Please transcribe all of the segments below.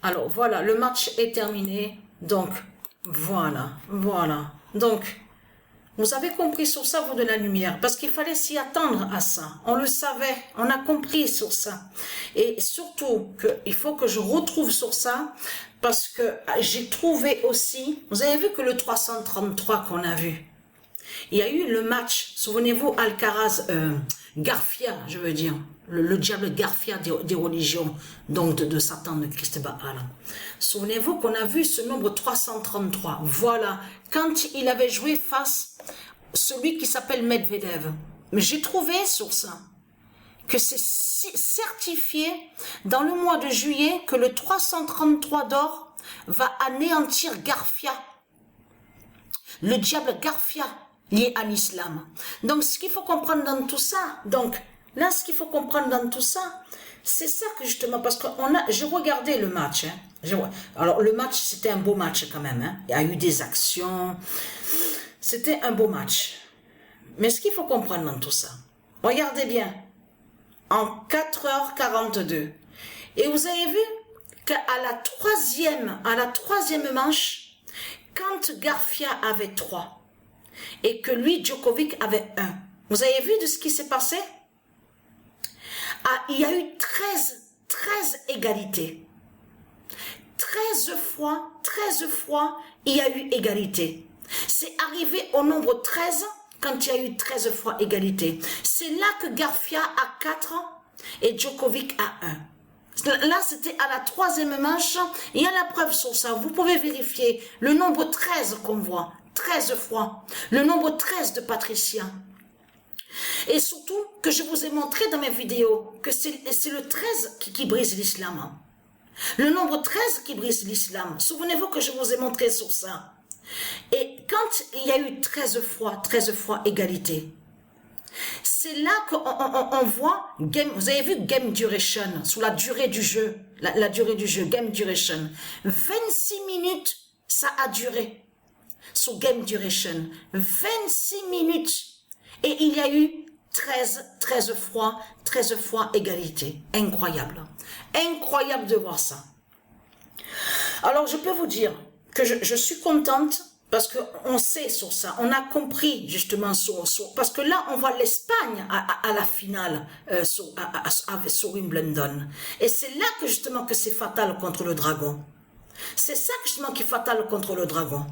Alors, voilà, le match est terminé. Donc, voilà. Donc, vous avez compris sur ça, vous, de la lumière, parce qu'il fallait s'y attendre à ça. On le savait, on a compris sur ça. Et surtout, il faut que je retrouve sur ça, parce que j'ai trouvé aussi, vous avez vu que le 333 qu'on a vu, il y a eu le match, souvenez-vous, Alcaraz, Garfia, je veux dire, le diable Garfia des religions, donc de Satan, de Christ Baal. Souvenez-vous qu'on a vu ce nombre 333. Voilà, quand il avait joué face à celui qui s'appelle Medvedev. Mais j'ai trouvé sur ça que c'est certifié dans le mois de juillet que le 333 d'or va anéantir Garfia, le diable Garfia, lié à l'islam. Donc, ce qu'il faut comprendre dans tout ça, ce qu'il faut comprendre dans tout ça, c'est ça que justement, parce que j'ai regardé le match. Alors, le match, c'était un beau match quand même. Il y a eu des actions. C'était un beau match. Mais ce qu'il faut comprendre dans tout ça, regardez bien, en 4h42, et vous avez vu qu'à la troisième manche, quand Garfia avait 3, et que lui, Djokovic, avait 1. Vous avez vu de ce qui s'est passé? Il y a eu 13 égalités. 13 fois, il y a eu égalité. C'est arrivé au nombre 13 quand il y a eu 13 fois égalité. C'est là que Garfia a 4 et Djokovic a 1. Là, c'était à la troisième manche. Il y a la preuve sur ça. Vous pouvez vérifier le nombre 13 qu'on voit. 13 fois. Le nombre 13 de Patricia. Et surtout, que je vous ai montré dans mes vidéos, que c'est le 13 qui brise l'islam. Le nombre 13 qui brise l'islam. Souvenez-vous que je vous ai montré sur ça. Et quand il y a eu 13 fois égalité, c'est là qu'on voit, vous avez vu game duration, sous la durée du jeu, la durée du jeu, game duration. 26 minutes, ça a duré. Sous game duration, 26 minutes. Et il y a eu 13 fois égalité. Incroyable. Incroyable de voir ça. Alors, je peux vous dire que je suis contente parce qu'on sait sur ça. On a compris justement parce que là, on voit l'Espagne à la finale sur Wimbledon. Et c'est là que justement que c'est fatal contre le dragon. C'est ça justement qui est fatal contre le dragon.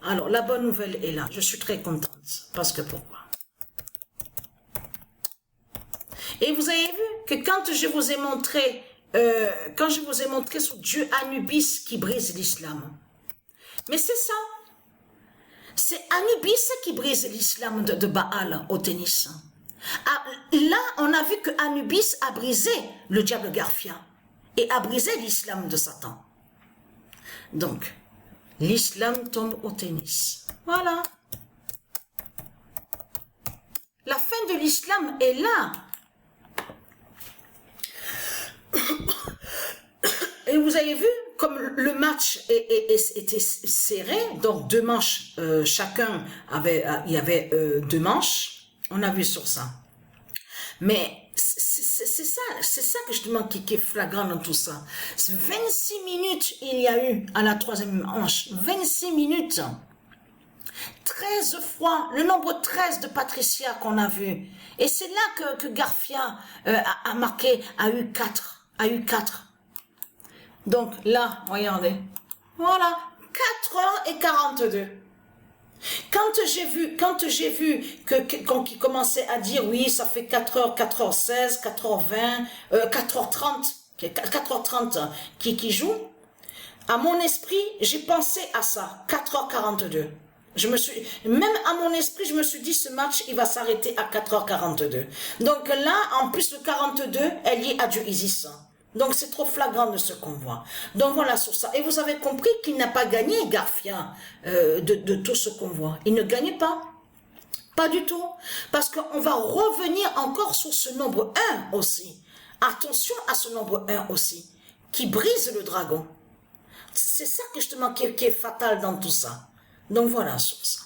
Alors, la bonne nouvelle est là. Je suis très contente. Parce que pourquoi? Et vous avez vu que quand je vous ai montré, sur Dieu Anubis qui brise l'islam. Mais c'est ça. C'est Anubis qui brise l'islam de Baal au tennis. Là, on a vu que Anubis a brisé le diable Garfia et a brisé l'islam de Satan. Donc, l'islam tombe au tennis. Voilà. La fin de l'islam est là. Et vous avez vu, comme le match était serré, donc 2 manches, chacun il y avait 2 manches. On a vu sur ça. Mais c'est ça que justement qui est flagrant dans tout ça. 26 minutes il y a eu à la 3e manche. 26 minutes. 13 fois, le nombre 13 de Patricia qu'on a vu. Et c'est là que Garfia a marqué, a eu 4. Donc là, regardez. Voilà, 4h42. Quand j'ai vu qu'il commençait à dire oui, ça fait 4h, 4h16, 4h20, 4h30 qui joue, à mon esprit, j'ai pensé à ça, 4h42. Même à mon esprit, je me suis dit, ce match, il va s'arrêter à 4h42. Donc là, en plus de 42, elle y est à Dieu Isis. Donc c'est trop flagrant de ce qu'on voit. Donc voilà sur ça. Et vous avez compris qu'il n'a pas gagné, Garfia, de tout ce qu'on voit. Il ne gagne pas. Pas du tout. Parce qu'on va revenir encore sur ce nombre 1 aussi. Attention à ce nombre 1 aussi, qui brise le dragon. C'est ça que justement qui est fatal dans tout ça. Donc voilà sur ça.